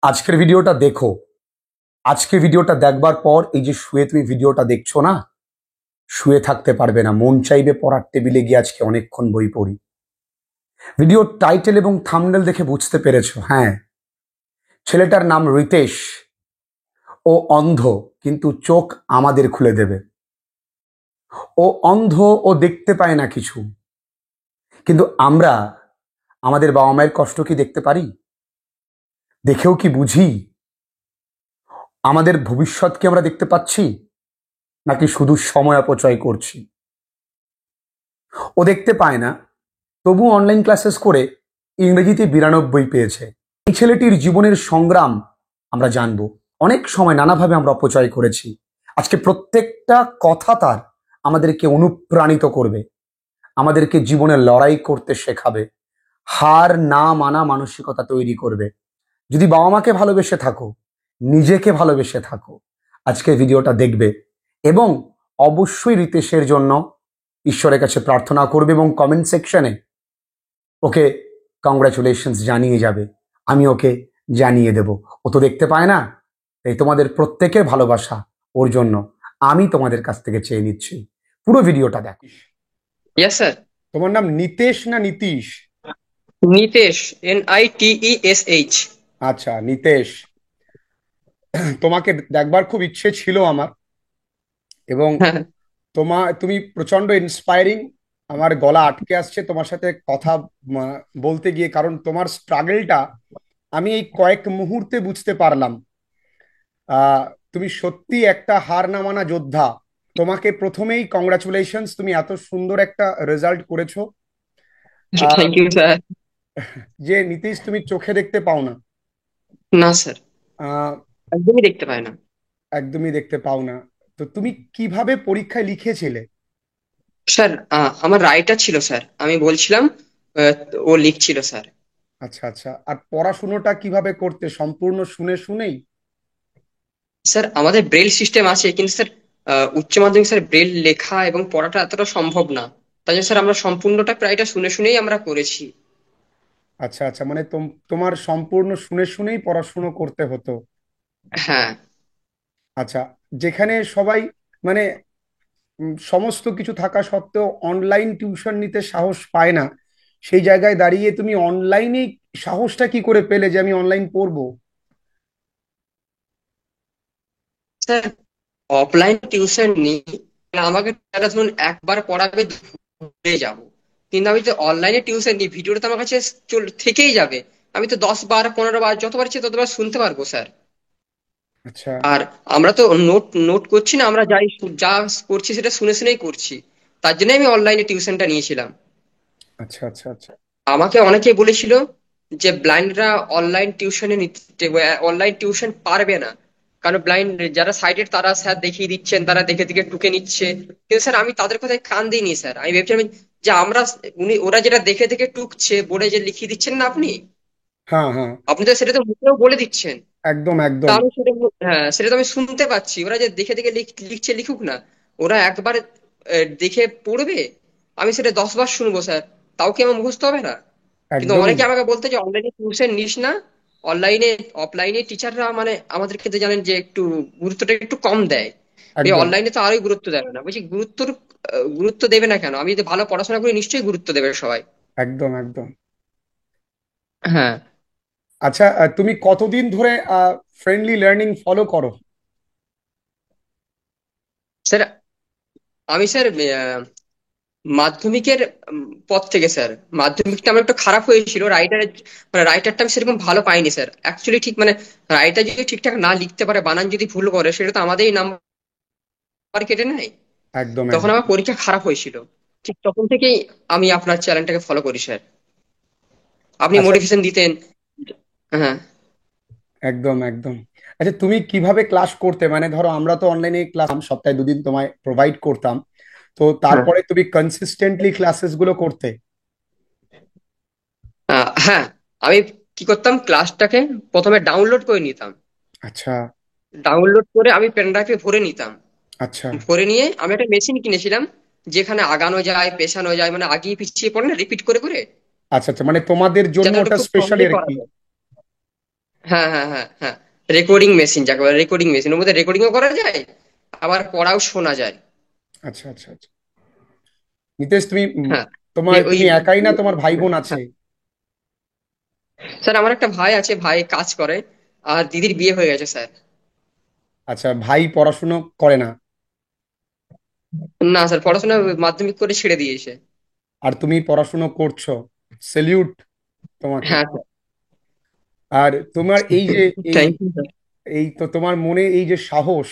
আজকের ভিডিওটা দেখো। আজকে ভিডিওটা দেখবার পর এই যে শুয়ে তুমি ভিডিওটা দেখছো না, শুয়ে থাকতে পারবে না, মন চাইবে পড়ার টেবিলে গিয়ে আজকে অনেকক্ষণ বই পড়ি। ভিডিওর টাইটেল এবং থাম্বনেল দেখে বুঝতে পেরেছো। হ্যাঁ, ছেলেটার নাম রিতেশ। ও অন্ধ, কিন্তু চোখ আমাদের খুলে দেবে। ও অন্ধ, ও দেখতে পায় না কিছু, কিন্তু আমরা আমাদের বাবা মায়ের কষ্ট কি দেখতে পারি? দেখেও কি বুঝি? আমাদের ভবিষ্যৎ কি আমরা দেখতে পাচ্ছি, নাকি শুধু সময় অপচয় করছি? ও দেখতে পায় না, তবু অনলাইন ক্লাসেস করে ইংরেজিতে 92 পেয়েছে। এই ছেলেটির জীবনের সংগ্রাম আমরা জানবো। অনেক সময় নানাভাবে আমরা অপচয় করেছি। আজকে প্রত্যেকটা কথা তার আমাদেরকে অনুপ্রাণিত করবে, আমাদেরকে জীবনে লড়াই করতে শেখাবে, হার না মানা মানসিকতা তৈরি করবে। যদি বাবা মাকে ভালোবেসে থাকো, নিজেকে ভালোবেসে থাকো, আজকে ভিডিওটা দেখবে এবং অবশ্যই রিতেশের জন্য ঈশ্বরের কাছে প্রার্থনা করবে এবং কমেন্ট সেকশনে ওকে কংগ্রাচুলেশনস জানিয়ে যাবে। আমি ওকে জানিয়ে দেব। ও তো দেখতে পায় না, তাই তোমাদের প্রত্যেকের ভালোবাসা ওর জন্য আমি তোমাদের কাছ থেকে চেয়ে নিচ্ছি। পুরো ভিডিওটা দেখো। Yes, sir. তোমার নাম নিতেশ না নীতিশ? Nitesh, Nitesh. আচ্ছা, নিতেশ। তোমাকে দেখবার খুব ইচ্ছে ছিল আমার, এবং তুমি প্রচন্ড ইন্সপায়ারিং। আমার গলা আটকে আসছে তোমার সাথে কথা বলতে গিয়ে, কারণ তোমার স্ট্রাগলটা আমি এই কয়েক মুহূর্তে বুঝতে পারলাম। আহ, তুমি সত্যি একটা হার না মানা যোদ্ধা। তোমাকে প্রথমেই কংগ্রাচুলেশনস, তুমি এত সুন্দর একটা রেজাল্ট করেছো। আর Thank you, sir. যে নীতিশ, তুমি চোখে দেখতে পাও না। না স্যার, আহ, একদমই দেখতে পায় না। একদমই দেখতে পাও না। তো তুমি কিভাবে পরীক্ষায় লিখেছিলে? স্যার, আমার রাইটার ছিল স্যার, আমি বলছিলাম, আহ, ও লিখছিল স্যার। আচ্ছা আচ্ছা, আর পড়াশুনোটা কিভাবে করতে? সম্পূর্ণ শুনে শুনেই? স্যার, আমাদের ব্রেল সিস্টেম আছে, কিন্তু স্যার উচ্চ মাধ্যমিক স্যার ব্রেল লেখা এবং পড়াটা এতটা সম্ভব না। তাই জন্য স্যার আমরা সম্পূর্ণটা প্রায়টা শুনে শুনেই আমরা করেছি। আচ্ছা আচ্ছা, মানে তোমার সম্পূর্ণ শুনে শুনেই পড়াশুনো করতে হতো। হ্যাঁ আচ্ছা, যেখানে সবাই মানে সমস্ত কিছু থাকা সত্ত্বেও অনলাইন টিউশন নিতে সাহস পায় না, সেই জায়গায় দাঁড়িয়ে তুমি অনলাইনে সাহসটা কি করে পেলে যে আমি অনলাইন পড়বো? স্যার, অফলাইন টিউশন নিই, আমাকে তারা ধরুন একবার পড়াবে, ভুলে যাব। কিন্তু আমি তো অনলাইনে টিউশন নিই, ভিডিওটা তো আমার কাছে থেকেই যাবে। আমি তো 10 বার 15 বার যতবার ইচ্ছে ততবার শুনতে পারবো স্যার। আচ্ছা আর আমরা তো নোট নোট করছি না, আমরা যাই যা করছি সেটা শুনে শুনেই করছি। তার জন্য আমি অনলাইনে টিউশনটা নিয়েছিলাম। আচ্ছা আচ্ছা আচ্ছা। আমাকে অনেকে বলেছিল যে ব্লাইন্ডরা অনলাইন টিউশনে নিতে, অনলাইন টিউশন পারবে না, কারণ ব্লাইন্ড যারা সাইডেড তারা স্যার দেখিয়ে দিচ্ছেন, তারা দেখে দেখে টুকে নিচ্ছে। কিন্তু স্যার আমি তাদের কথায় কান দিইনি স্যার, আমি ভেবেছিলাম যে আমরা, ওরা যেটা দেখে দেখে টুকছে বোর্ডে যে লিখিয়ে দিচ্ছেন না আপনি, হ্যাঁ হ্যাঁ, আপনি তো সেটা তো মুখেও বলে দিচ্ছেন। একদম তা একদম। আমি সেটা, হ্যাঁ সেটা তো আমি শুনতে পাচ্ছি, ওরা যে দেখে দেখে লিখছে লিখুক না, ওরা একবার দেখে পড়বে, আমি সেটা 10 বার শুনবো স্যার, তাও কি আমার মুখস্থ হবে না? কিন্তু একদমই অনেকে আমাকে বলতে যে অনলাইনে টিউশন নিস না, অনলাইনে অফলাইনে টিচাররা মানে আমাদেরকে তো জানেন যে একটু গুরুত্বটা একটু কম দেয়, এই একদম অনলাইনে তো আরোই গুরুত্ব দেবে না। বলছি গুরুত্ব দেবে না কেন? আমি যদি ভালো পড়াশোনা করি নিশ্চয়ই গুরুত্ব দেবে সবাই। একদম একদম। হ্যাঁ আচ্ছা, তুমি কতদিন ধরে ফ্রেন্ডলি লার্নিং ফলো করো? স্যার, আমি স্যার মাধ্যমিকের পর থেকে স্যার, মাধ্যমিকটা আমার একটু খারাপ হয়েছিল রাইটারের, মানে রাইটারটা আমি সেরকম ভালো পাইনি স্যার অ্যাকচুয়ালি। ঠিক মানে রাইটার যদি ঠিকঠাক না লিখতে পারে, বানান যদি ভুল করে, সেটা তো আমাদেরই নাম্বার কেটে নেয়। একদম তখন একদম। আমার পরীক্ষা খারাপ হয়েছিল, ঠিক তখন থেকেই আমি আপনার চ্যানেলটাকে ফলো করি স্যার। আপনি আচ্ছা, মোটিভেশন দিতেন। হ্যাঁ একদম একদম। আচ্ছা, তুমি কিভাবে ক্লাস করতে? মানে ধরো, আমরা তো অনলাইনে ক্লাস সপ্তাহে 2 দিন তোমায় প্রোভাইড করতাম, তো হ্যাঁ তারপরে তুমি কনসিস্টেন্টলি ক্লাসেস গুলো করতে? হ্যাঁ, আমি কি করতাম, ক্লাসটাকে প্রথমে ডাউনলোড করে নিতাম। আচ্ছা ডাউনলোড করে আমি পেন ড্রাইভে ভরে নিতাম। আচ্ছা ভরে নিয়ে আমি একটা মেশিন কিনেছিলাম, যেখানে আগানো যায় পেছানো যায়, মানে আগিয়ে পিছিয়ে পড়ে না, রিপিট করে করে, আচ্ছা আচ্ছা, মানে তোমাদের জন্য যাতে ওটা ওটা খুব স্পেশালি সহজেই আর করা কি। যায়। হ্যাঁ, হ্যাঁ, হ্যাঁ, হ্যাঁ। রেকর্ডিং মেশিন, যাকে বলে রেকর্ডিং মেশিন, ওর মধ্যে রেকর্ডিংও করা যায়, আবার পড়াও শোনা যায়। আচ্ছা আচ্ছা আচ্ছা। নিতেশ, তুমি হ্যাঁ, যে তোমার ওই, তুমি একাই না তোমার ভাই বোন আছে? হ্যাঁ, স্যার আমার একটা ভাই আছে, ভাই কাজ করে, আর দিদির বিয়ে হয়ে গেছে স্যার। আচ্ছা, ভাই পড়াশুনো করে না? না স্যার, পড়াশোনা মাধ্যমিক করে ছেড়ে দিয়েছে। আর তুমি পড়াশুনো করছো, সেলিউট তোমাকে। হ্যাঁ স্যার। আর তোমার এই যে এই থ্যাংক ইউ স্যার। এই তো তোমার মনে এই যে সাহস,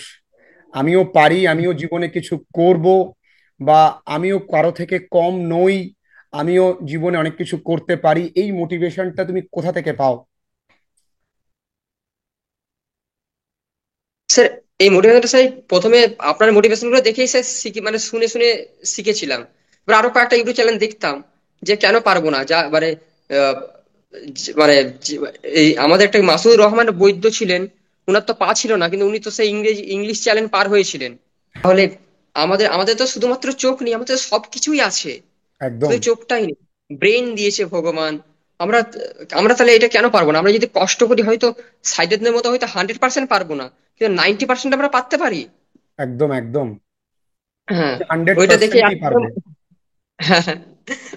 আমিও পারি, আমিও জীবনে কিছু করব, বা আমিও কারো থেকে কম নই, আমিও জীবনে অনেক কিছু করতে পারি, এই মোটিভেশনটা তুমি কোথা থেকে পাও? স্যার এই মোটিভেশনটা স্যার প্রথমে আপনার মোটিভেশন গুলো দেখেই স্যার শিখি, মানে শুনে শুনে শিখেছিলাম। এবার আরো কয়েকটা ইউটিউব চ্যানেল দেখতাম, যে কেন পারবো না, যা মানে আহ, মানে এই আমাদের একটা মাসুদুর রহমান বৈদ্য ছিলেন, উনার তো পা ছিল না, কিন্তু উনি তো সেই ইংলিশ চ্যানেল পার হয়েছিলেন। তাহলে আমাদের আমাদের তো শুধুমাত্র চোখ নেই, আমাদের সবকিছুই আছে, একদম শুধু চোখটাই নেই। ব্রেন দিয়েছে ভগবান। আমরা আমরা তাহলে এটা কেন পারবো না? আমরা যদি কষ্ট করি, হয়তো সাইডের মতো হয়তো 100% পারবো না, কিন্তু 90% আমরা পারতে পারি। একদম একদম। হ্যাঁ, হান্ড্রেড ওইটা দেখে পার্সেন্টই একদম। পারবে। হ্যাঁ, হ্যাঁ।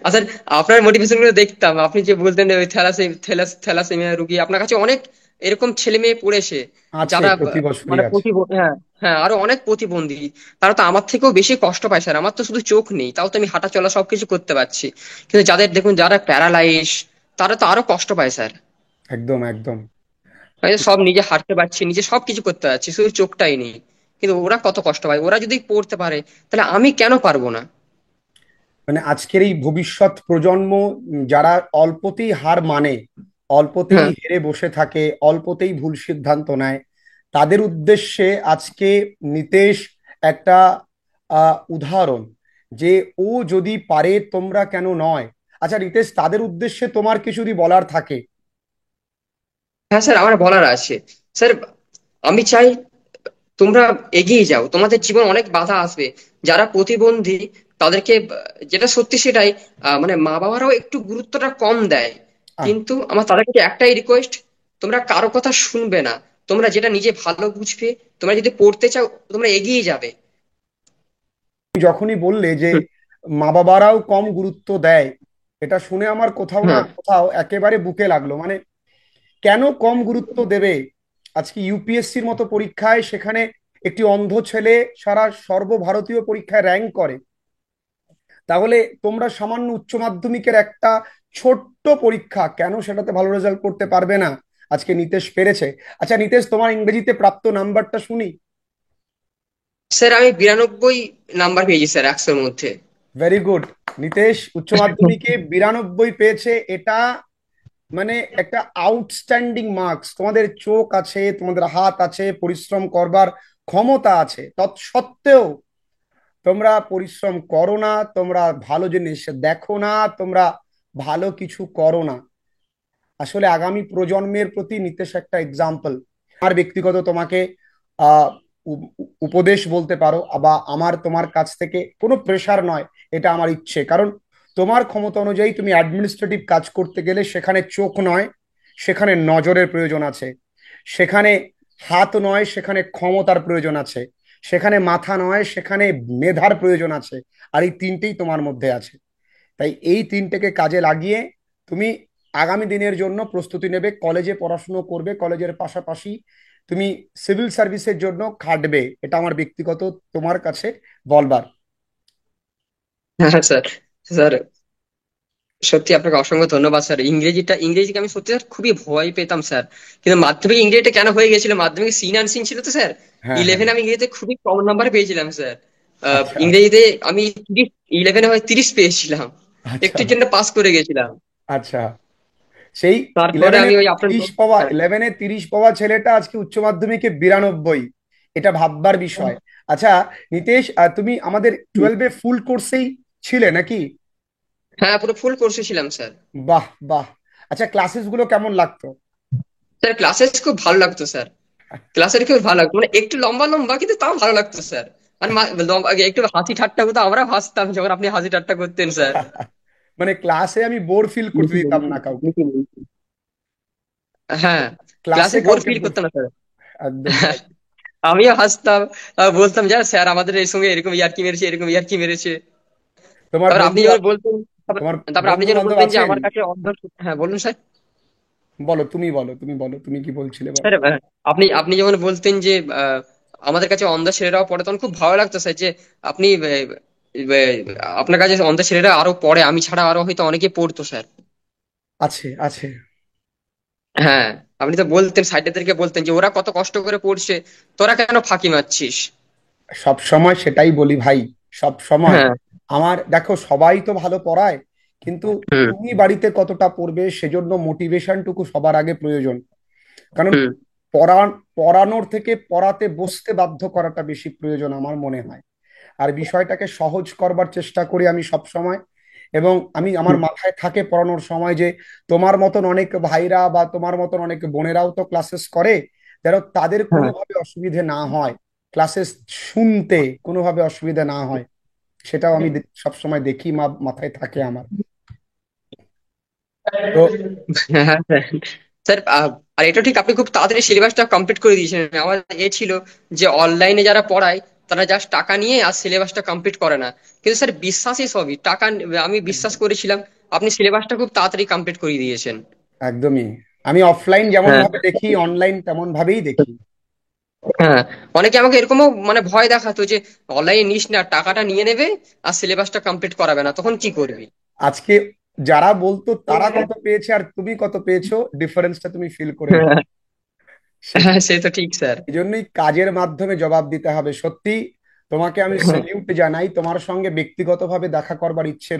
আচ্ছা, আপনার মোটিভেশন গুলো দেখতাম, আপনি যে বলতেন ওই থ্যালাসেমিয়া রুগী, আপনার কাছে অনেক এরকম ছেলে মেয়ে পড়েছে, আছে, যারা প্রতি বছরই মানে আছে। হ্যাঁ, হ্যাঁ, আরো অনেক প্রতিবন্ধী। তারা তো আমার থেকেও বেশি কষ্ট পায় স্যার। আমার তো শুধু চোখ নেই, তাও তো আমি হাঁটা চলা সবকিছু করতে পারছি, কিন্তু যাদের দেখুন, যারা প্যারালাইজ, তারা তো আরো কষ্ট পায় স্যার। একদম একদম। আমি তো সব নিজে হাঁটতে পারছি, নিজে সবকিছু করতে পারছি, শুধু চোখটাই নেই। কিন্তু ওরা কত কষ্ট পায়, ওরা যদি পড়তে পারে, তাহলে আমি কেন পারবো না? মানে আজকের এই ভবিষ্যৎ প্রজন্ম, যারা অল্পতেই হার মানে, অল্পতেই হ্যাঁ, হেরে বসে থাকে, অল্পতেই ভুল সিদ্ধান্ত নেয়, তাদের উদ্দেশ্যে আজকে নিতেশ একটা উদাহরণ, যে ও যদি পারে তোমরা কেন নয়। আচ্ছা নিতেশ, তাদের উদ্দেশ্যে তোমার কিছু যদি বলার থাকে। হ্যাঁ স্যার, আমার বলার আছে স্যার। আমি চাই তোমরা এগিয়ে যাও, তোমাদের জীবন অনেক বাধা আসবে। যারা প্রতিবন্ধী, তাদেরকে যেটা সত্যি সেটাই, মানে মা বাবারাও একটু গুরুত্বটা কম দেয়। আহ কিন্তু আমার তাদের কাছে একটাই রিকোয়েস্ট, তোমরা কারো কথা শুনবে না, তোমরা যেটা নিজে ভালো বুঝবে, তোমরা যদি পড়তে চাও, তোমরা এগিয়ে যাবে। তুমি যখনই বললে যে হুম, মা বাবারাও কম গুরুত্ব দেয়, এটা শুনে আমার কোথাও না হ্যাঁ, কোথাও একেবারে বুকে লাগলো। মানে কেন কম গুরুত্ব দেবে? আজকে ইউপিএসসির মতো পরীক্ষায়, সেখানে একটি অন্ধ ছেলে সারা সর্বভারতীয় পরীক্ষায় র্যাঙ্ক করে, তাহলে তোমরা সামান্য উচ্চ মাধ্যমিকের একটা ছোট্ট পরীক্ষা, কেন সেটাতে ভালো রেজাল্ট করতে পারবে না? আজকে নিতেশ পেরেছে। আচ্ছা নিতেশ, তোমার ইংরেজিতে প্রাপ্ত নাম্বারটা শুনি। স্যার আমি 92 নাম্বার পেয়েছি স্যার, 100-র মধ্যে। Very good. নিতেশ উচ্চ মাধ্যমিকে 92 পেয়েছে, এটা মানে একটা আউটস্ট্যান্ডিং মার্কস। তোমাদের চোখ আছে, তোমাদের হাত আছে, পরিশ্রম করবার ক্ষমতা আছে, তৎসত্ত্বেও তোমরা পরিশ্রম করো না, তোমরা ভালো জিনিস দেখো না, তোমরা ভালো কিছু করো না। আসলে আগামী প্রজন্মের প্রতি নিতেশ একটা এক্সাম্পল। আমার ব্যক্তিগত তোমাকে আহ উপদেশ বলতে পারো, বা আমার তোমার কাছ থেকে কোনো প্রেশার নয়, এটা আমার ইচ্ছে। কারণ তোমার ক্ষমতা অনুযায়ী তুমি অ্যাডমিনিস্ট্রেটিভ কাজ করতে গেলে সেখানে চোখ নয়, সেখানে নজরের প্রয়োজন আছে, সেখানে হাত নয়, সেখানে ক্ষমতার প্রয়োজন আছে, সেখানে মাথা নয়, সেখানে মেধার প্রয়োজন আছে। আর এই তিনটেই তোমার মধ্যে আছে। তাই এই তিনটেকে কাজে লাগিয়ে তুমি আগামী দিনের জন্য প্রস্তুতি নেবে, কলেজে পড়াশুনো করবে, কলেজের পাশাপাশি তুমি সিভিল সার্ভিসের জন্য খাটবে। এটা আমার ব্যক্তিগত তোমার কাছে বলবার। হ্যাঁ স্যার। স্যার সত্যি আপনাকে অসংখ্য ধন্যবাদ স্যার। ইংরেজিকে আমি সত্যি স্যার খুবই ভয় পেতাম স্যার, কিন্তু মাধ্যমিক ইংরেজিটা কেন হয়ে গেছিল, মাধ্যমিক সি নার্সিং ছিল তো স্যার। হ্যাঁ হ্যাঁ। 11 আমি ইংরেজিতে খুবই কম নাম্বার পেয়েছিলাম স্যার। আচ্ছা ইংরেজিতে আমি 11 হয় 30 পেয়েছিলাম, আচ্ছা একটুর জন্য পাস করে গেছিলাম। আচ্ছা। সেই তারপরে ইলেভেনে আমি ওই আপনার 30 পাওয়া ছেলেটা আজকে উচ্চ মাধ্যমিকে 92। এটা ভাববার বিষয়। আচ্ছা নিতেশ, তুমি আমাদের 12-এ ফুল কোর্সেই ছিলে নাকি? হ্যাঁ, পুরো ফুল কোর্সে ছিলাম স্যার। বাহ বাহ। আচ্ছা ক্লাসেস গুলো কেমন লাগতো? স্যার ক্লাসেস খুব ভালো লাগতো স্যার। ক্লাসের খুব ভালো লাগতো, মানে একটু লম্বা লম্বা, কিন্তু তাও ভালো লাগতো স্যার। আর একটু হাসি ঠাট্টা করতো, আমরা হাসতাম যখন আপনি হাসি ঠাট্টা করতেন স্যার। মানে ক্লাসে আমি বোর ফিল করতে দিতাম না কাউকে। হ্যাঁ, ক্লাসে ক্লাসে বোর কাউকে ফিল করতাম না স্যার। একদমই তাই। আমিও হাসতাম, বলতাম যা স্যার আমাদের এই সঙ্গে এরকম ইয়ার্কি মেরেছে, এরকম ইয়ার্কি মেরেছে। তোমার তারপর আপনি বন্ধু যখন বলতেন, তারপর তোমার তারপর আপনি বন্ধু যখন বান্ধব বলতেন যে আছেন? আমার কাছে অন্ধ, হ্যাঁ বলুন স্যার। বলো, তুমি বলো, তুমি বলো, তুমি কি বলছিলে, বলো। স্যার আপনি আপনি যখন বলতেন যে আমাদের কাছে অন্ধ ছেলেরাও পড়ে, তখন খুব ভালো লাগতো স্যার যে আপনি আপনার কাছে অন্ধ ছেলেরা আরো পড়ে, আমি ছাড়া আরো হয়তো অনেকে পড়তো স্যার। আছে, আছে। হ্যাঁ, আপনি তো বলতেন, সাইডেদেরকে বলতেন যে ওরা কত কষ্ট করে পড়ছে, তোরা কেন ফাঁকি মারছিস। সব সময় সেটাই বলি ভাই, সব সময়। হ্যাঁ। আমার দেখো, সবাই তো ভালো পড়ায়, কিন্তু হুম। তুমি বাড়িতে কতটা পড়বে সেজন্য মোটিভেশনটুকু সবার আগে প্রয়োজন। কারণ হুম। পড়া পড়ানোর থেকে পড়াতে বসতে বাধ্য করাটা বেশি প্রয়োজন আমার মনে হয়। আর বিষয়টাকে সহজ করবার চেষ্টা করি আমি সব সময়। এবং আমি, আমার হুম। মাথায় থাকে পড়ানোর সময় যে তোমার মতন অনেক ভাইরা বা তোমার মতন অনেক বোনেরাও তো ক্লাসেস করে, যেন তাদের হ্যাঁ। কোনোভাবে অসুবিধে না হয়, ক্লাসেস শুনতে কোনোভাবে অসুবিধা না হয়, সেটাও আমি সবসময় দেখি, মাথায় থাকে আমার। তো হ্যাঁ, হ্যাঁ, স্যার। স্যার, আর এটা ঠিক, আপনি খুব তাড়াতাড়ি সিলেবাসটা কমপ্লিট করে দিয়েছেন। আমার ছিল যে অনলাইনে যারা পড়ায় তারা জাস্ট টাকা নিয়ে আর সিলেবাসটা কমপ্লিট করে না। কিন্তু স্যার বিশ্বাসই সবই টাকা, আমি বিশ্বাস একদম, করেছিলাম, আপনি সিলেবাসটা খুব তাড়াতাড়ি কমপ্লিট করে দিয়েছেন। একদমই। আমি অফলাইন যেমন হ্যাঁ। ভাবে দেখি, অনলাইন তেমন ভাবেই দেখি। হ্যাঁ, অনেকে আমাকে এরকমও মানে ভয় দেখাতো যে অনলাইনে নিস না, টাকাটা নিয়ে নেবে আর সিলেবাসটা কমপ্লিট করাবে না, তখন কি করবি। আজকে যারা বলতো তারা কত পেয়েছে আর তুমি কত পেয়েছো, ডিফারেন্সটা তুমি ফিল করে হ্যাঁ। দেখো। সেই হ্যাঁ, সে তো ঠিক স্যার। এই জন্যই কাজের মাধ্যমে জবাব দিতে হবে। সত্যি তোমাকে আমি স্যালিউট জানাই, তোমার সঙ্গে ব্যক্তিগতভাবে দেখা করবার ইচ্ছে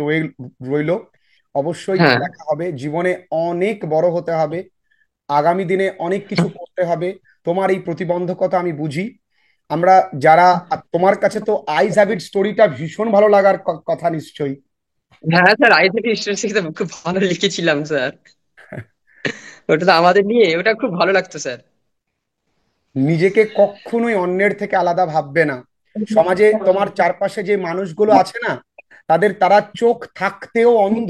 রইলো। অবশ্যই হ্যাঁ। দেখা হবে। জীবনে অনেক বড় হতে হবে, আগামী দিনে অনেক কিছু করতে হবে। তোমার এই প্রতিবন্ধকতা আমি বুঝি। আমরা যারা, আর তোমার কাছে তো আইজ হ্যাবিট স্টোরিটা ভীষণ ভালো লাগার কথা নিশ্চয়ই। হ্যাঁ স্যার, আইসিটি স্টুডেন্টস খুব ভালো লিখেছিলাম স্যার। ওটা তো আমাদের নিয়ে, ওটা খুব ভালো লাগতো স্যার। নিজেকে কখনোই অন্যের থেকে আলাদা ভাববে না। সমাজে তোমার চারপাশে যে মানুষগুলো আছে না, তারা চোখ থাকতেও অন্ধ।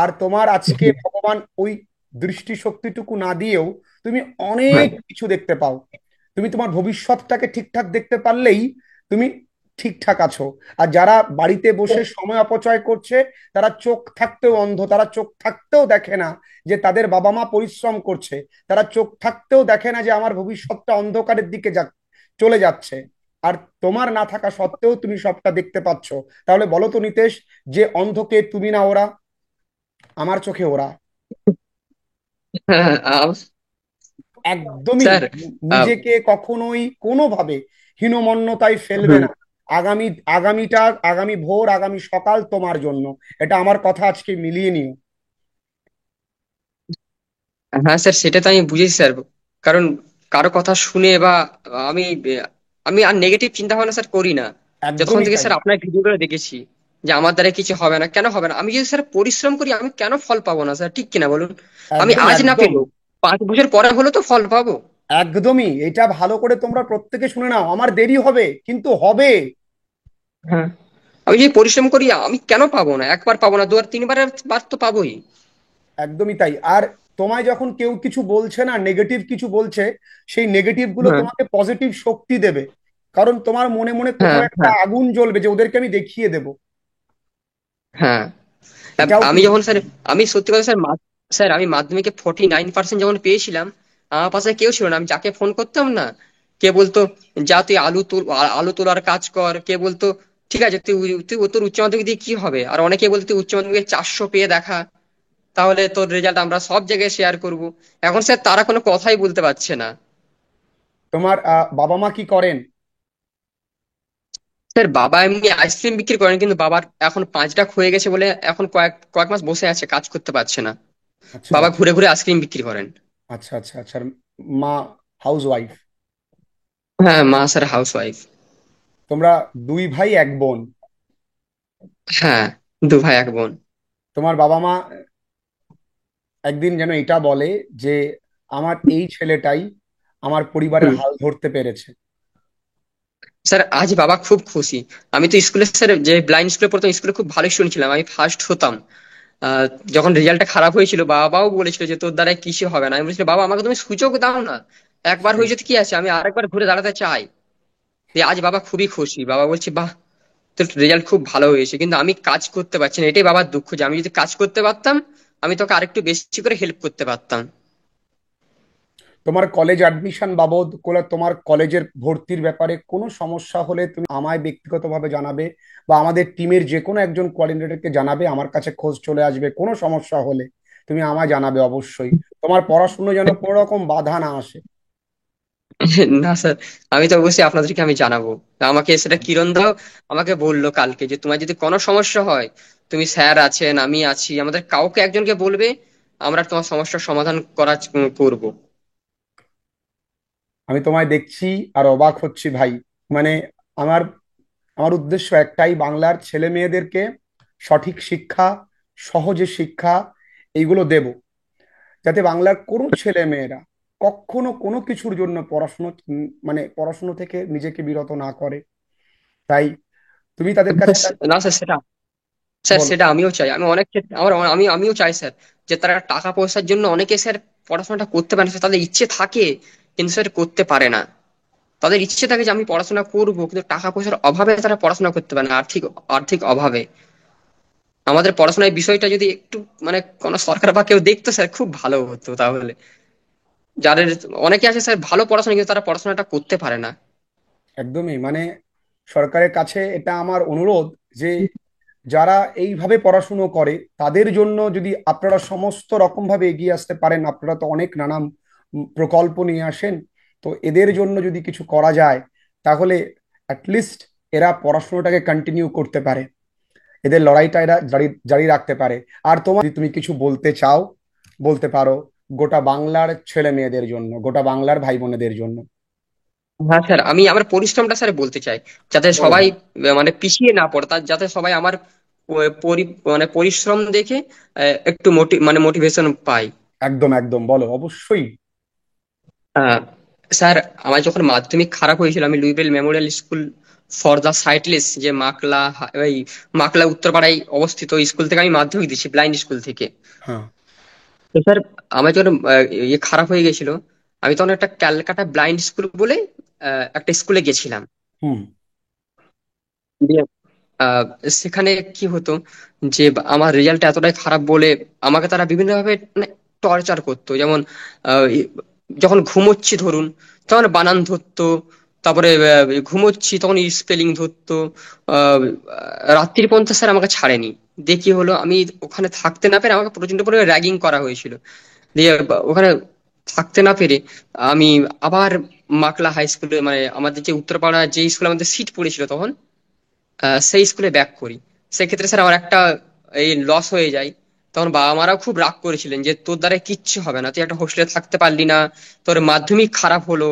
আর তোমার আজকে ভগবান ওই দৃষ্টিশক্তিটুকু না দিয়েও তুমি হ্যাঁ। অনেক কিছু দেখতে পাও। তুমি তোমার ভবিষ্যৎটাকে ঠিকঠাক দেখতে পারলেই তুমি ঠিকঠাক আছো। আর যারা বাড়িতে বসে সময় অপচয় করছে, তারা চোখ থাকতেও অন্ধ, তারা চোখ থাকতেও দেখে না যে তাদের বাবা মা পরিশ্রম করছে, তারা চোখ থাকতেও দেখে না যে আমার ভবিষ্যৎটা অন্ধকারের দিকে চলে যাচ্ছে। আর তোমার না থাকা সত্ত্বেও তুমি সবটা দেখতে পাচ্ছ। তাহলে বলো তো নিতেশ, যে অন্ধকে তুমি না ওরা? আমার চোখে ওরা। হ্যাঁ, একদমই স্যার। আহ, নিজেকে কখনোই কোনোভাবে হীনমন্যতায় ফেলবে হুম। না। আগামী আগামীটা, আগামী ভোর, আগামী সকাল তোমার জন্য। এটা আমার কথা, আজকে মিলিয়ে নিও। হ্যাঁ স্যার, সেটা তো আমি বুঝেছি স্যার। কারণ কারো কথা শুনে বা আমি আমি আর নেগেটিভ চিন্তা ভাবনা স্যার করি না। যতক্ষণ একদমই থেকে তাই, স্যার আপনার ভিডিওগুলো দেখেছি যে আমার দ্বারা কিছু হবে না, কেন হবে না, আমি যদি স্যার পরিশ্রম করি আমি কেন ফল পাবো না স্যার, ঠিক কিনা বলুন। আমি একদম, আজ না একদম, পেলেও 5 বছর পরে হলে তো ফল পাবো। একদমই। এটা ভালো করে তোমরা প্রত্যেকে শুনে নাও, আমার দেরি হবে কিন্তু হবে। হ্যাঁ, আমি যদি পরিশ্রম করি আমি কেন পাবো না, একবার পাবো না, দুবার তিনবার বার তো পাবোই। একদমই তাই। আর তোমায় যখন কেউ কিছু বলছে না, নেগেটিভ কিছু বলছে, সেই নেগেটিভ গুলো হ্যাঁ। তোমাকে পজিটিভ শক্তি দেবে। কারণ তোমার মনে মনে হ্যাঁ। কোথাও একটা হ্যাঁ। আগুন জ্বলবে যে ওদেরকে আমি দেখিয়ে দেব। হ্যাঁ। এটাও আমি কিন্তু। যখন স্যার, আমি সত্যি কথা স্যার, স্যার আমি মাধ্যমিকে 49% যখন পেয়েছিলাম, আমার পাশে কেউ ছিল না, আমি যাকে ফোন করতাম না, কে বলতো যা তুই আলু তোলার কাজ কর, কে বলতো ঠিক আছে তুই তুই তোর উচ্চ মাধ্যমিক দিয়ে কি হবে, আর অনেকে বলতো তুই উচ্চ মাধ্যমিকে 400 পেয়ে দেখা, তাহলে তোর রেজাল্ট আমরা সব জায়গায় শেয়ার করব। এখন স্যার তারা কোনো কথাই বলতে পারছে না। তোমার বাবা মা কি করেন? স্যার বাবা এমনি আইসক্রিম বিক্রি করেন, কিন্তু বাবার এখন 5 লাখ হয়ে গেছে বলে এখন কয়েক কয়েক মাস বসে আছে, কাজ করতে পারছে না। আচ্ছা, বাবা আচ্ছা, ঘুরে ঘুরে আইসক্রিম বিক্রি করেন। আচ্ছা, আচ্ছা, আচ্ছা। আর মা হাউস ওয়াইফ? হ্যাঁ, মা স্যার হাউস ওয়াইফ। তোমরা দুই ভাই এক বোন? হ্যাঁ, 2 ভাই 1 বোন। তোমার বাবা মা একদিন যেন এটা বলে যে আমার এই ছেলেটাই আমার পরিবারের হুম। হাল ধরতে পেরেছে। স্যার আজ বাবা খুব খুশি। আমি তো স্কুলে স্যার, যে ব্লাইন্ড স্কুলে পড়তাম, স্কুলে খুব ভালো স্টুডেন্ট ছিলাম, আমি ফার্স্ট হতাম। আহ, যখন রেজাল্টটা খারাপ হয়েছিল, বাবাও বলেছিল যে তোর দ্বারা কিছু হবে না। আমি বলেছিলাম, বাবা আমাকে তুমি সুযোগ দাও না, একবার সেই হয়েছে তো কি আছে, আমি আরেকবার ঘুরে দাঁড়াতে চাই। দিয়ে আজ বাবা খুবই খুশি, বাবা বলছে বাহ, তোর রেজাল্ট খুব ভালো হয়েছে, কিন্তু আমি কাজ করতে পারছি না, এটাই বাবার দুঃখ, যে আমি যদি কাজ করতে পারতাম আমি তোকে আরেকটু বেশি করে হেল্প করতে পারতাম। তোমার কলেজ অ্যাডমিশন বাবদ তোমার কলেজের ভর্তির ব্যাপারে কোনো সমস্যা হলে তুমি আমায় ব্যক্তিগতভাবে জানাবে, বা আমাদের টিমের যে কোনো একজন কোঅর্ডিনেটরকে জানাবে। আমার কাছে খোঁজ চলে আসবে কোনো সমস্যা হলে, তুমি আমায় জানাবে অবশ্যই। তোমার পড়াশুনো যেন কোনো রকম বাধা না আসে। না স্যার, আমি তো অবশ্যই আপনাদেরকে আমি জানাবো। তা আমাকে সেটা কিরণ দাও আমাকে বললো কালকে, যে তোমার যদি কোনো সমস্যা হয়, তুমি স্যার আছেন, আমি আছি, আমাদের কাউকে একজনকে বলবে, আমরা তোমার সমস্যার সমাধান করব। আমি তোমায় দেখছি আর অবাক হচ্ছি ভাই। মানে আমার আমার উদ্দেশ্য একটাই, বাংলার ছেলে মেয়েদেরকে সঠিক শিক্ষা, সহজে শিক্ষা এইগুলো দেব, যাতে বাংলার কোনো ছেলে মেয়েরা কখনো কোনো কিছুর জন্য মানে পড়াশুনো থেকে নিজেকে বিরত না করে। তাই তুমি তাদের কাছে না স্যার, সেটা স্যার বলো। সেটা আমিও চাই। আমি অনেক ক্ষেত্রে আমিও চাই স্যার, যে তারা টাকা পয়সার জন্য অনেকে স্যার পড়াশোনাটা করতে পারে না স্যার, তাদের ইচ্ছে থাকে কিন্তু স্যার করতে পারে না। তাদের ইচ্ছে থাকে যে আমি পড়াশোনা করব, কিন্তু টাকা পয়সার অভাবে তারা পড়াশোনা করতে পারে না, আর্থিক আর্থিক অভাবে। আমাদের পড়াশোনার বিষয়টা যদি একটু মানে কোন সরকার বা কেউ দেখতো স্যার, খুব ভালো হতো তাহলে। যাদের অনেকে আছে স্যার ভালো পড়াশোনা, কিন্তু তারা পড়াশোনাটা করতে পারে না। একদমই, মানে সরকারের কাছে এটা আমার অনুরোধ যে যারা এইভাবে পড়াশুনো করে তাদের জন্য যদি আপনারা সমস্ত রকম ভাবে এগিয়ে আসতে পারেন। আপনারা তো অনেক নানান প্রকল্প নিয়ে আসেন, তো এদের জন্য যদি কিছু করা যায় তাহলে অ্যাটলিস্ট এরা পড়াশোনাটাকে কন্টিনিউ করতে পারে, এদের লড়াইটা এরা জারি জারি রাখতে পারে। আর তোমার যদি তুমি কিছু বলতে চাও বলতে পারো, গোটা বাংলার ছেলে মেয়েদের জন্য, গোটা বাংলার ভাই বোনেদের জন্য। হ্যাঁ স্যার, আমি আমার পরিশ্রমটা স্যার বলতে চাই, যাতে বলো সবাই বলো। মানে পিছিয়ে না পড়ে, তার যাতে সবাই আমার মানে পরিশ্রম দেখে একটু মোটিভেশন পায়। একদম একদম, বলো অবশ্যই। আহ, স্যার, আমার যখন মাধ্যমিক খারাপ হয়েছিল, আমি লুইবেল মেমোরিয়াল স্কুল ফর দ্য সাইটলেস, যে ওই মাকলা উত্তরপাড়ায় অবস্থিত স্কুল থেকে আমি মাধ্যমিক দিচ্ছি, ব্লাইন্ড স্কুল থেকে। হ্যাঁ। তো স্যার, আমার যখন ইয়ে খারাপ হয়ে গেছিল, আমি তখন একটা ক্যালকাটা ব্লাইন্ড স্কুল বলে একটা স্কুলে গেছিলাম। হুম। দিয়ে আহ, সেখানে কি হতো, যে আমার রেজাল্ট এতটাই খারাপ বলে আমাকে তারা বিভিন্ন ভাবে মানে টর্চার করতো। যেমন যখন ঘুমোচ্ছি ধরুন, তখন বানান ধরতো, তারপরে ঘুমোচ্ছি তখন স্পেলিং ধরতো। আহ, রাত্রির পর্যন্ত স্যার আমাকে ছাড়েনি। দিয়ে কি হলো, আমি ওখানে থাকতে না পেরে আমাকে প্রচন্ড পরিমাণে র্যাগিং করা হয়েছিল। দিয়ে ওখানে থাকতে না পেরে আমি আবার মাকলা হাই স্কুলে, মানে আমাদের যে উত্তরপাড়া যে স্কুলে আমাদের সিট পড়েছিল তখন, সেই স্কুলে ব্যাক করি। সেক্ষেত্রে স্যার আমার একটা এই লস হয়ে যায়। তখন বাবা মারাও খুব রাগ করেছিলেন, যে তোর দ্বারা কিচ্ছু হবে না, তুই একটা হোস্টেলে থাকতে পারলি না, তোর মাধ্যমিক খারাপ হলো।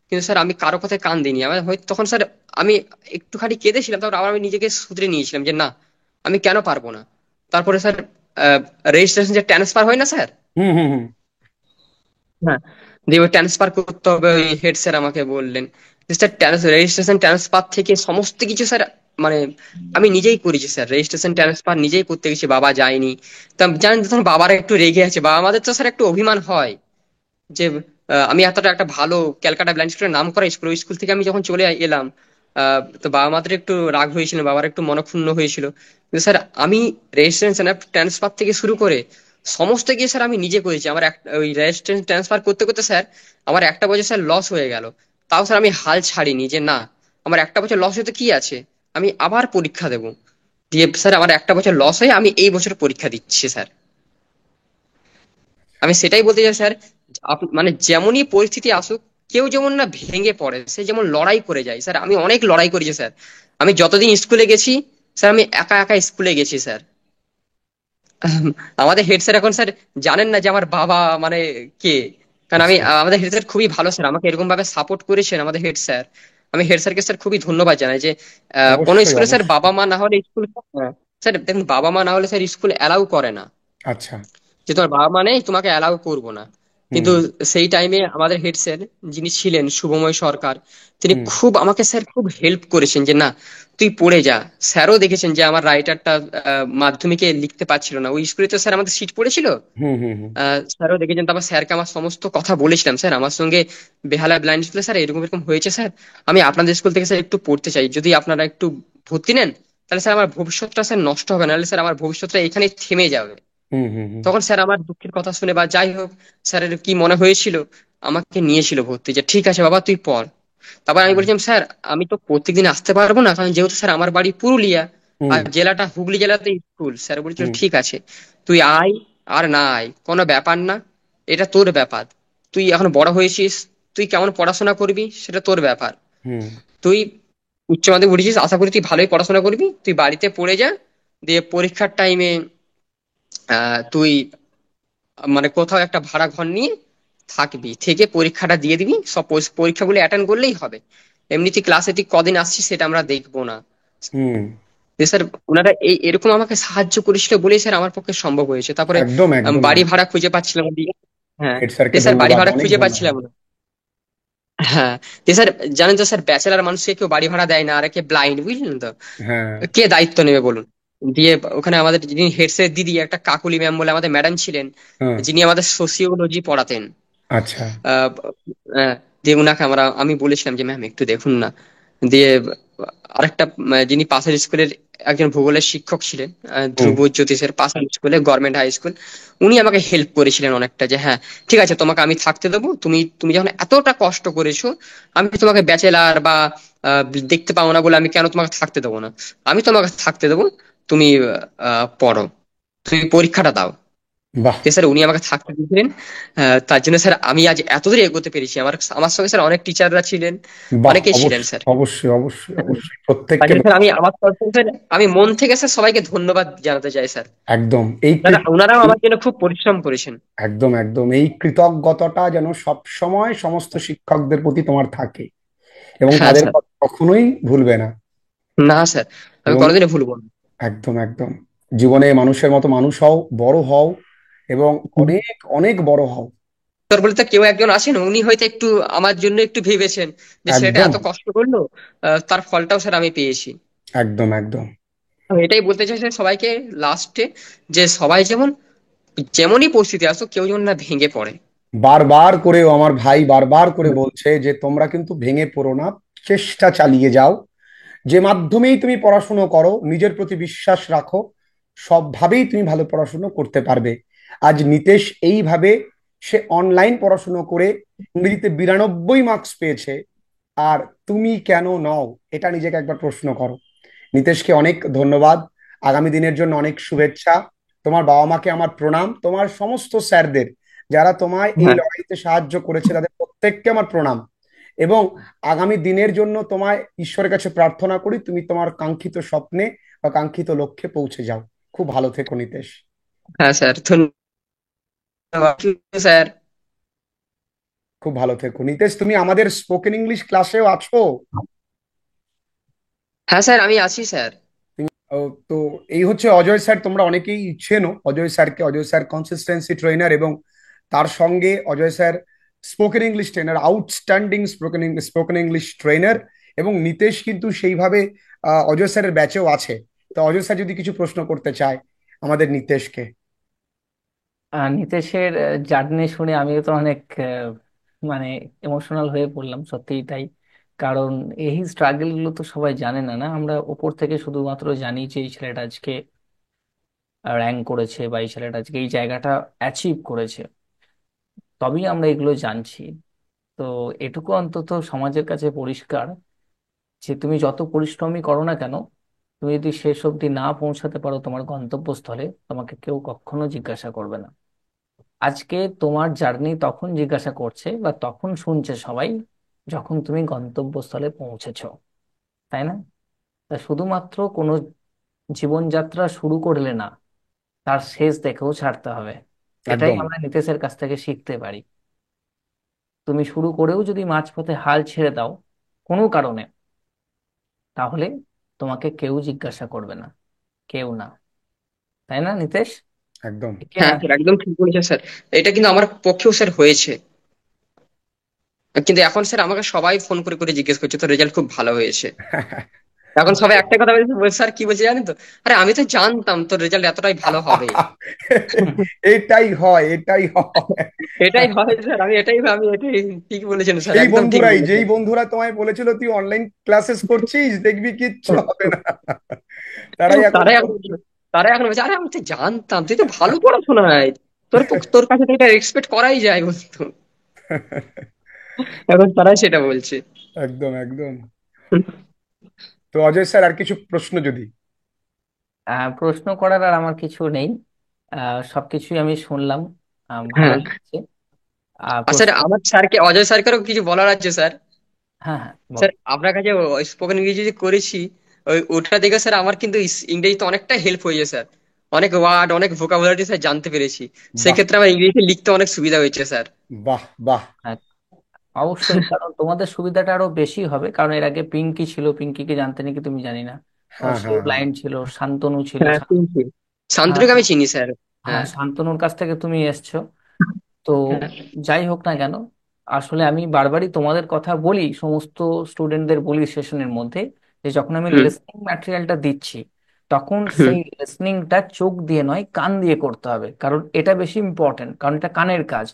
কিন্তু স্যার আমি কারো কথায় কান দিইনি। আমার হয়তো তখন স্যার আমি একটুখানি কেঁদেছিলাম, তারপর আবার আমি নিজেকে শুধরে নিয়েছিলাম যে না, আমি কেন পারবো না। তারপরে স্যার রেজিস্ট্রেশন যে ট্রান্সফার হয় না স্যার, হুম হুম হুম। হ্যাঁ, দিয়ে ওই ট্রান্সফার করতে হবে, ওই হেড স্যার আমাকে বললেন যে স্যার রেজিস্ট্রেশন ট্রান্সফার থেকে সমস্ত কিছু স্যার মানে আমি নিজেই করেছি স্যার, রেজিস্ট্রেশন ট্রান্সফার নিজেই করতে গেছি, বাবা যায়নি। তা জানেন তো, তখন বাবারা একটু রেগে আছে, বাবা আমাদের তো স্যার একটু অভিমান হয়, যে আমি এতটা একটা ভালো ক্যালকাটা ব্লাইন্ড স্কুলের নাম করা স্কুল, ওই স্কুল থেকে আমি যখন চলে এলাম, তো বাবা মাদের একটু রাগ হয়েছিল, বাবার একটু মনক্ষুণ্ণ হয়েছিল। কিন্তু স্যার আমি রেজিস্ট্রেশন ট্রান্সফার থেকে শুরু করে সমস্ত কিছু স্যার আমি নিজে করেছি। আমার ওই রেজিস্ট্রেশন ট্রান্সফার করতে করতে স্যার আমার একটা বছর স্যার লস হয়ে গেল, তাও স্যার আমি হাল ছাড়িনি, যে না, আমার একটা বছর লস হতে কি আছে, আমি আবার পরীক্ষা দেবো। দিয়ে স্যার আমার একটা বছর লস হয়ে আমি এই বছর পরীক্ষা দিচ্ছি স্যার। আমি সেটাই বলতে চাই স্যার, মানে যেমনই পরিস্থিতি আসুক, কেউ যেমন না ভেঙে পড়ে, সে যেমন লড়াই করে যায় স্যার। আমি অনেক লড়াই করেছি স্যার, আমি যতদিন স্কুলে গেছি স্যার, আমি একা একা স্কুলে গেছি স্যার। আমাদের হেড স্যার এখন স্যার জানেন না যে আমার বাবা মানে কে। কারণ আমি আচ্ছা। আমাদের হেড স্যার খুবই ভালো স্যার, আমাকে এরকম ভাবে সাপোর্ট করেছেন আমাদের হেড স্যার। আমি হেড স্যারকে স্যার খুবই ধন্যবাদ জানাই, যে কোনো অবশ্যই স্কুলে স্যার অবশ্যই। বাবা মা না হলে স্কুল, স্যার দেখুন, বাবা মা না হলে স্যার স্কুল অ্যালাউ করে না, আচ্ছা। যে তোমার বাবা মা নেই তোমাকে অ্যালাউ করবো না। হুম কিন্তু সেই টাইমে আমাদের হেড স্যার যিনি ছিলেন শুভময় সরকার, তিনি হুম খুব আমাকে স্যার খুব হেল্প করেছেন যে না তুই পড়ে যা। স্যারও দেখেছেন যে আমার রাইটারটা মাধ্যমিকে লিখতে পারছিল না, ওই স্কুলে তো স্যার আমাদের সিট পড়েছিল। হুম হুম হুম স্যারও দেখেছেন, তারপর স্যারকে আমার সমস্ত কথা বলেছিলাম, স্যার আমার সঙ্গে বেহালা ব্লাইন্ড স্কুলে স্যার এরকম এরকম হয়েছে স্যার, আমি আপনাদের স্কুল থেকে স্যার একটু পড়তে চাই, যদি আপনারা একটু ভর্তি নেন তাহলে স্যার আমার ভবিষ্যৎটা স্যার নষ্ট হবে না, নাহলে স্যার আমার ভবিষ্যৎটা এখানে থেমে যাবে। হুম হুম হুম তখন স্যার আমার দুঃখের কথা শুনে বা যাই হোক স্যারের কি মনে হয়েছিল, আমাকে নিয়েছিল ভর্তি, যে ঠিক আছে বাবা তুই পড়। তারপর আমি বলছিলাম স্যার আমি তো প্রত্যেকদিন আসতে পারবো না, কারণ যেহেতু স্যার আমার বাড়ি পুরুলিয়া আর হুম জেলাটা হুগলি জেলাতে স্কুল। স্যার বলছিল হুম ঠিক আছে তুই আয় আর না আয় কোনো ব্যাপার না, এটা তোর ব্যাপার, তুই এখন বড় হয়েছিস, তুই কেমন পড়াশোনা করবি সেটা তোর ব্যাপার। হুম তুই উচ্চ মাধ্যমিক উঠেছিস, আশা করি তুই ভালোই পড়াশোনা করবি, তুই বাড়িতে পড়ে যা, দিয়ে পরীক্ষার টাইমে তুই মানে কোথাও একটা ভাড়া ঘর নিয়ে থাকবি, থেকে পরীক্ষাটা দিয়ে দিবি, সব পরীক্ষাগুলো অ্যাটেন্ড করলেই হবে, এমনিতে ক্লাসে ঠিক কদিন আসছিস সেটা আমরা দেখবো না। হুম যে স্যার ওনারা এরকম আমাকে সাহায্য করেছিল বলেই স্যার আমার পক্ষে সম্ভব হয়েছে। তারপরে একদম একদম বাড়ি একদম। ভাড়া খুঁজে পাচ্ছিলাম না। হ্যাঁ, হেড যে স্যারকে স্যার বাড়ি ধন্যবাদ, ভাড়া অনেক খুঁজে ধন্যবাদ। পাচ্ছিলাম না। হ্যাঁ, যে স্যার জানেন তো স্যার ব্যাচেলার মানুষকে কেউ বাড়ি ভাড়া দেয় না, আর একে ব্লাইন্ড বুঝলেন তো, হ্যাঁ কে দায়িত্ব নেবে বলুন। দিয়ে ওখানে আমাদের যিনি হেড স্যার দিদি, একটা কাকুলি ম্যাম বলে আমাদের ম্যাডাম ছিলেন, হ্যাঁ যিনি আমাদের সোসিওলজি পড়াতেন। আচ্ছা আহ, আহ, দিয়ে উনাকে আমি বলেছিলাম যে ম্যাম একটু দেখুন না। দিয়ে আরেকটা যিনি পাশের স্কুলের একজন ভূগোলের শিক্ষক ছিলেন, হুম ধ্রুব জ্যোতিষের পাশের স্কুলে, গভর্নমেন্ট হাই স্কুল, উনি আমাকে হেল্প করেছিলেন অনেকটা, যে হ্যাঁ ঠিক আছে তোমাকে আমি থাকতে দেবো, তুমি তুমি যখন এতটা কষ্ট করেছো, আমি তোমাকে ব্যাচেলার বা আহ, দেখতে পাও না বলে আমি কেন তোমাকে থাকতে দেবো না, আমি তোমাকে থাকতে দেবো, তুমি পড়ো, তুমি পরীক্ষাটা দাও। বাহ তো স্যার উনি আমাকে থাকতে দিয়েছিলেন। তার জন্য স্যার আমি আজ এতদূর এগোতে পেরেছি, আমার আমার সঙ্গে স্যার অনেক টিচাররা ছিলেন, বাহ, অনেকেই ছিলেন অবশ্যই স্যার। অবশ্যই অবশ্যই অবশ্যই তার প্রত্যেককে জন্য স্যার আমি আমার তরফ থেকে স্যার আমি মন থেকে স্যার সবাইকে ধন্যবাদ জানাতে চাই স্যার। একদম এই ওনারাও আমার জন্য খুব পরিশ্রম করেছেন। একদম একদম এই কৃতজ্ঞতাটা যেন সব সময় সমস্ত শিক্ষকদের প্রতি তোমার থাকে, এবং হ্যাঁ তাদের স্যার। কথা কখনোই ভুলবে না। না স্যার, আমি এবং কোনোদিনই ভুলবো না। একদম একদম জীবনে মানুষের মতো মানুষ হও, বড় হও, এবং অনেক অনেক বড় হও। তোর বলতে কেউ একজন আছেন, উনি হয়তো একটু আমার জন্য একটু ভেবেছেন যে ছেলেটা একদম এত কষ্ট করলো, তার ফলটাও স্যার আমি পেয়েছি। একদম একদম। আমি এটাই বলতে চাই স্যার সবাইকে লাস্টে, যে সবাই যেমন যেমনই পরিস্থিতি আসুক কেউ যেন না ভেঙে পড়ে। বারবার করেও আমার ভাই বারবার করে বলছে যে তোমরা কিন্তু ভেঙে পড়ো না, চেষ্টা চালিয়ে যাও। যে মাধ্যমেই তুমি পড়াশুনো করো, নিজের প্রতি বিশ্বাস রাখো, সবভাবেই তুমি ভালো পড়াশুনো করতে পারবে। আজ নিতেশ এইভাবে, সে অনলাইন পড়াশুনো করে ইংরেজিতে 92 মার্কস পেয়েছে। আর তুমি কেন নও? এটা নিজেকে একবার প্রশ্ন করো। নিতেশকে অনেক ধন্যবাদ, আগামী দিনের জন্য অনেক শুভেচ্ছা। তোমার বাবা মাকে আমার প্রণাম, তোমার সমস্ত স্যারদের যারা তোমায় এই হ্যাঁ লড়াইতে সাহায্য করেছে তাদের প্রত্যেককে আমার প্রণাম। এবং আগামী দিনের জন্য তোমায় ঈশ্বরের কাছে প্রার্থনা করি তুমি তোমার কাঙ্ক্ষিত স্বপ্নে বা কাঙ্ক্ষিত লক্ষ্যে পৌঁছে যাও। খুব ভালো থেকো নিতেশ। হ্যাঁ স্যার, ধন্যবাদ স্যার। খুব ভালো থেকো নিতেশ। তুমি আমাদের স্পোকেন ইংলিশ ক্লাসেও আছো? হ্যাঁ স্যার আমি আছি স্যার। ও, তো এই হচ্ছে অজয় স্যার, তোমরা অনেকেই চেনো অজয় স্যারকে। অজয় স্যার কনসিস্টেন্সি ট্রেনার, এবং তার সঙ্গে Ajay sir spoken English trainer, outstanding spoken English trainer. এবং নিতেশ কিন্তু সেইভাবে অজয় স্যারের ব্যাচেও আছে। তো অজয় স্যার যদি কিছু প্রশ্ন করতে চায় আমাদের নিতেশকে। নিতেশের জার্নি শুনে আমিও তো অনেক মানে ইমোশনাল হয়ে পড়লাম, সত্যিই তাই। কারণ এই স্ট্রাগল গুলো তো সবাই জানে না, না আমরা উপর থেকে শুধুমাত্র জানি যে এই ছেলেটা আজকে র্যাঙ্ক করেছে বা এই ছেলেটা আজকে এই জায়গাটা অ্যাচিভ করেছে, তবেই আমরা এগুলো জানছি। তো এটুকু অন্তত সমাজের কাছে পরিষ্কার যে তুমি যত পরিশ্রমই করো না কেন, তুমি যদি শেষ অবধি না পৌঁছাতে পারো তোমার গন্তব্যস্থলে, তোমাকে কেউ কখনো জিজ্ঞাসা করবে না। আজকে তোমার জার্নি তখন জিজ্ঞাসা করছে বা তখন শুনছে সবাই যখন তুমি গন্তব্যস্থলে পৌঁছেছো, তাই না? তা শুধুমাত্র কোনো জীবনযাত্রা শুরু করলে না, তার শেষ দেখেও ছাড়তে হবে। এটাই একদম আমরা নিতেশের কাছ থেকে শিখতে পারি। তুমি শুরু করেও যদি মাঝপথে হাল ছেড়ে দাও কোনো কারণে, তাহলে তোমাকে কেউ জিজ্ঞাসা করবে না, কেউ না, তাই না নিতেশ? একদম। ঠিক কি হ্যাঁ না? স্যার, একদম ঠিক বলেছেন স্যার। এটা কিন্তু আমার পক্ষেও স্যার হয়েছে। কিন্তু এখন স্যার আমাকে সবাই ফোন করে করে জিজ্ঞেস করছে তো রেজাল্ট খুব ভালো হয়েছে। এখন সবাই একটাই কথা বলছে, বলছে, স্যার কি বলছে জানেন তো, আরে আমি তো জানতাম তোর রেজাল্ট এতটাই ভালো হবে। এটাই হয়, এটাই হয়। এটাই হয় স্যার, আমি এটাই ঠিক বলেছেন স্যার, সেই একদম ঠিক বন্ধুরাই, যেই বলেছেন। বন্ধুরা তোমায় বলেছিল তুই অনলাইন ক্লাসেস করছিস দেখবি কিচ্ছু হবে না, তারাই এখন তারাই এখন তারাই এখন বলছে, আরে আমি তো জানতাম তুই তো ভালো পড়াশোনায়, তোর কাছে তো এটা এক্সপেক্ট করাই যায় বলতো। এখন তারাই সেটা বলছে। একদম একদম। তো অজয় স্যার, আর কিছু প্রশ্ন যদি? প্রশ্ন করার আর আমার কিছু নেই। সবকিছুই আমি শুনলাম, ভালো হ্যাঁ, লাগছে। আর স্যার প্রশ্ন। আমার স্যারকে, অজয় স্যারকেও কিছু বলার আছে স্যার। হ্যাঁ হ্যাঁ, স্যার বলো। আপনার কাছে স্পোকেন ইংরেজি যে করেছি, ওটা দেখে স্যার আমার কিন্তু ইংরেজিতে অনেকটা হেল্প হয়েছে স্যার। অনেক ওয়ার্ড, অনেক ভোকাবুলারি স্যার জানতে পেরেছি। বাহ, সেক্ষেত্রে আমার ইংরেজিতে লিখতে অনেক সুবিধা হয়েছে স্যার। বাহ, বাহ। হ্যাঁ, অবশ্যই, কারণ তোমাদের সুবিধাটা আরো বেশি হবে, কারণ এর আগে পিঙ্কি ছিল, পিঙ্কিকে জানতে নাকি তুমি, জানি না। হ্যাঁ, সেও হ্যাঁ, হ্যাঁ। ব্লাইন্ড ছিল, শান্তনু ছিল। হ্যাঁ শুনছি, হ্যাঁ শান্তনুকে আমি চিনি স্যার। হ্যাঁ, হ্যাঁ, শান্তনুর কাছ থেকে তুমি এসছো। তো হ্যাঁ, যাই হোক না কেন, আসলে আমি বারবারই তোমাদের কথা বলি, সমস্ত স্টুডেন্টদের বলি সেশনের মধ্যে, যে যখন আমি হুম, লিসনিং ম্যাটেরিয়ালটা দিচ্ছি, তখন হুম, সেই লিসনিংটা চোখ দিয়ে নয়, কান দিয়ে করতে হবে, কারণ এটা বেশি ইম্পর্টেন্ট, কারণ এটা কানের কাজ।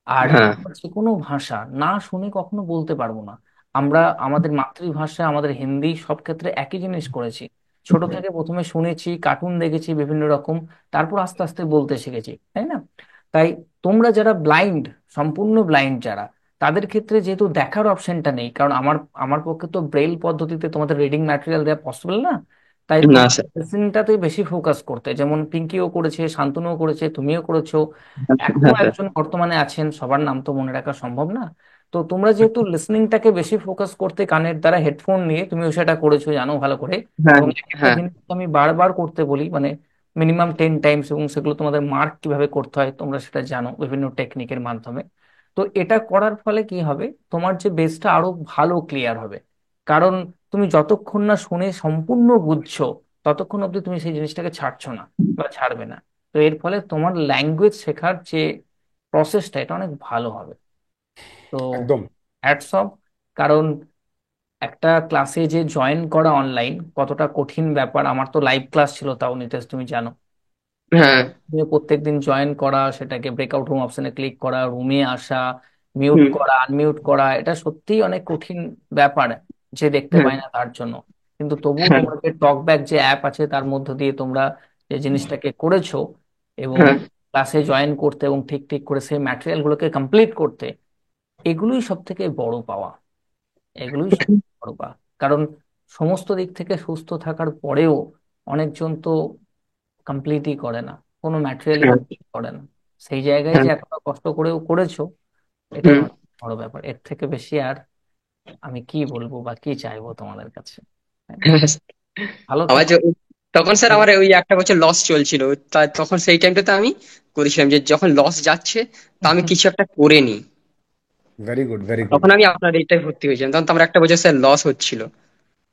আর হ্যাঁ, আমরা যে কোনো ভাষা না শুনে কখনো বলতে পারবো না। আমরা আমাদের মাতৃভাষা, আমাদের হিন্দি, সব ক্ষেত্রে একই জিনিস করেছি। ছোট থেকে প্রথমে শুনেছি, কার্টুন দেখেছি বিভিন্ন রকম, তারপর আস্তে আস্তে বলতে শিখেছি, তাই না? তাই তোমরা যারা ব্লাইন্ড, সম্পূর্ণ ব্লাইন্ড যারা, তাদের ক্ষেত্রে যেহেতু দেখার অপশনটা নেই, কারণ আমার আমার পক্ষে তো ব্রেইল পদ্ধতিতে তোমাদের রিডিং ম্যাটেরিয়াল দেওয়া পসিবল না। তাই না তোমার স্যার। লিসেনিংটাতে বেশি ফোকাস করতে, যেমন পিঙ্কিও করেছে, শান্তনুও করেছে, তুমিও করেছো, এখনো হ্যাঁ স্যার। একজন বর্তমানে আছেন, সবার নাম তো মনে রাখা সম্ভব না। তো তোমরা যেহেতু লিসনিংটাকে বেশি ফোকাস করতে, কানের দ্বারা হেডফোন নিয়ে তুমিও সেটা করেছো, জানো ভালো করে। হ্যাঁ, এবং একটা হ্যাঁ, জিনিস আমি বারবার করতে বলি, মানে মিনিমাম 10 টাইমস, এবং সেগুলো তোমাদের মার্ক কিভাবে করতে হয় তোমরা সেটা জানো বিভিন্ন টেকনিকের মাধ্যমে। তো এটা করার ফলে কি হবে, তোমার যে বেসটা আরো ভালো ক্লিয়ার হবে। কারণ তুমি যতক্ষণ না শুনে সম্পূর্ণ বুঝছো, ততক্ষণ অবধি তুমি সেই জিনিসটাকে ছাড়ছো না বা ছাড়বে না। তো এর ফলে তোমার ল্যাঙ্গুয়েজ শেখার যে প্রসেসটা, এটা অনেক ভালো হবে। তো একদম। Hats off. কারণ একটা ক্লাসে যে জয়েন করা অনলাইন কতটা কঠিন ব্যাপার, আমার তো লাইভ ক্লাস ছিল, তাও নিতেশ তুমি জানো। হ্যাঁ, প্রত্যেকদিন জয়েন করা, সেটাকে ব্রেকআউট রুম অপশনে ক্লিক করা, রুমে আসা, মিউট হুম, করা, আনমিউট করা, এটা সত্যিই অনেক কঠিন ব্যাপার, যে দেখতে হ্যাঁ, পায় না তার জন্য। কিন্তু তবুও হ্যাঁ, তোমরা যে টকব্যাক যে অ্যাপ আছে, তার মধ্য দিয়ে তোমরা যে জিনিসটাকে করেছো, এবং হ্যাঁ, ক্লাসে জয়েন করতে এবং ঠিক ঠিক করে সেই ম্যাটেরিয়াল গুলোকে কমপ্লিট করতে, এগুলোই সব থেকে বড় পাওয়া। এগুলোই সব থেকে বড় পাওয়া। কারণ সমস্ত দিক থেকে সুস্থ থাকার পরেও অনেকজন তো কমপ্লিটই করে না, কোনো ম্যাটেরিয়ালই হ্যাঁ, কমপ্লিট করে না। সেই জায়গায় হ্যাঁ, যে এতটা কষ্ট করেও করেছো, এটাই হুম, অনেক বড় ব্যাপার। এর থেকে বেশি আর আমি কি বলবো বা কি চাইবো তোমাদের কাছে, তাই না? হ্যাঁ। ভালো আমার থেকো। যে তখন স্যার আমার ওই একটা বছর লস চলছিল, তা তখন সেই টাইমটাতে আমি করেছিলাম যে যখন লস যাচ্ছে, তা আমি কিছু একটা করে নি। Very good, very good. তখন আমি আপনার এইটাই ভর্তি হয়েছিলাম, তখন তো আমার একটা বছর স্যার লস হচ্ছিল,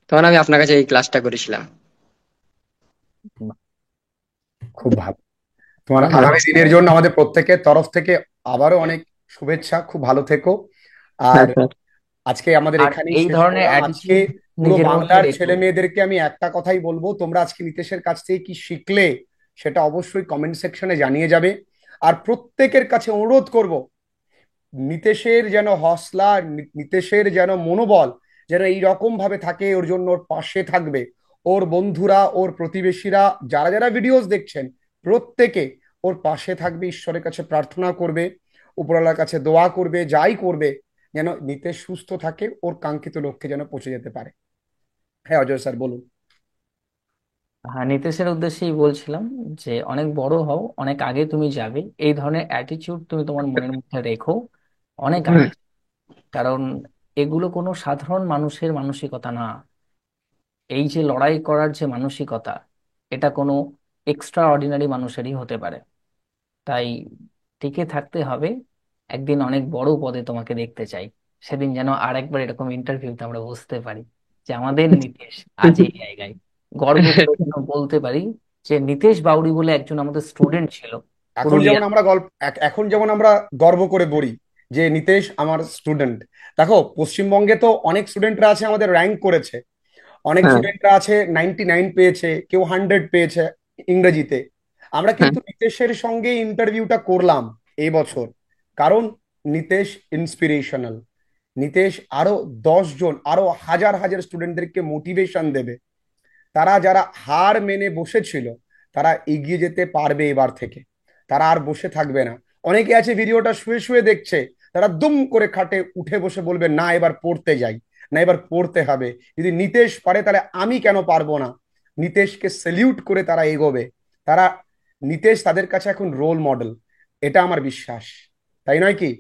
তখন আমি আপনার কাছে এই ক্লাসটা করেছিলাম। খুব ভালো। তোমার হ্যাঁ, আগামী দিনের জন্য আমাদের প্রত্যেকের তরফ থেকে আবারও অনেক শুভেচ্ছা। খুব ভালো থেকো। আর হ্যাঁ স্যার। আজকে আমাদের আর এখানেই এই শেষ ধরনের করলাম। আজকে অ্যাটিটিউড পুরো নিজের মধ্যে বাংলার রেখো। ছেলে মেয়েদেরকে আমি একটা কথাই বলবো, তোমরা আজকে নিতেশের কাছ থেকে কি শিখলে সেটা অবশ্যই কমেন্ট সেকশনে জানিয়ে যাবে। আর প্রত্যেকের কাছে অনুরোধ করব, নিতেশের যেন হসলা, নিতেশের যেন মনোবল যেন এইরকম ভাবে থাকে, ওর জন্য ওর পাশে থাকবে ওর বন্ধুরা, ওর প্রতিবেশীরা, যারা যারা ভিডিওস দেখছেন, প্রত্যেকে ওর পাশে থাকবে, ঈশ্বরের কাছে প্রার্থনা করবে, উপরওয়ালার কাছে দোয়া করবে, যাই করবে যেন নিতেশ সুস্থ থাকে, ওর কাঙ্ক্ষিত লক্ষ্যে যেন পৌঁছে যেতে পারে। হ্যাঁ অজয় স্যার, বলুন। হ্যাঁ, নিতেশের উদ্দেশ্যেই বলছিলাম যে অনেক বড় হও, অনেক আগে তুমি যাবে, এই ধরনের অ্যাটিটিউড তুমি তোমার মনের মধ্যে রেখো, অনেক হ্যাঁ, আগে। কারণ এগুলো কোনো সাধারণ মানুষের মানসিকতা না। এই যে লড়াই করার যে মানসিকতা, এটা কোনো এক্সট্রা অর্ডিনারি মানুষেরই হতে পারে। তাই টিকে থাকতে হবে। একদিন অনেক বড় পদে তোমাকে দেখতে চাই। সেদিন যেন আরেকবার এরকম ইন্টারভিউতে আমরা বুঝতে পারি যে আমাদের নীতিশ আজ এই জায়গায়, গর্ব করে যেন বলতে পারি যে নিতেশ বাউরি বলে একজন আমাদের স্টুডেন্ট ছিল এখন যেমন পুরুলিয়ার। আমরা এখন যেমন আমরা গর্ব করে বলি যে নিতেশ আমার স্টুডেন্ট। দেখো, পশ্চিমবঙ্গে তো অনেক স্টুডেন্টরা আছে আমাদের র্যাঙ্ক করেছে, অনেক হ্যাঁ, স্টুডেন্টরা আছে 99 পেয়েছে, কেউ 100 পেয়েছে ইংরেজিতে। আমরা হ্যাঁ, কিন্তু নিতেশের সঙ্গে ইন্টারভিউটা করলাম এই বছর, কারণ নিতেশ ইন্সপিরেশনাল। নিতেশ আরো 10 জন, আরো হাজার হাজার স্টুডেন্টদেরকে মোটিভেশন দেবে। তারা যারা হার মেনে বসেছিল তারা এগিয়ে যেতে পারবে এবার থেকে, তারা আর বসে থাকবে না। অনেকে আছে ভিডিওটা শুয়ে শুয়ে দেখছে, তারা দুম করে খাটে উঠে বসে বলবে না এবার পড়তে যাই, না এবার পড়তে হবে। যদি নিতেশ পারে তাহলে আমি কেন পারবো না। নিতেশকে স্যালিউট করে তারা এগোবে। তারা, নিতেশ তাদের কাছে এখন রোল মডেল, এটা আমার বিশ্বাস। তাই নয় কি?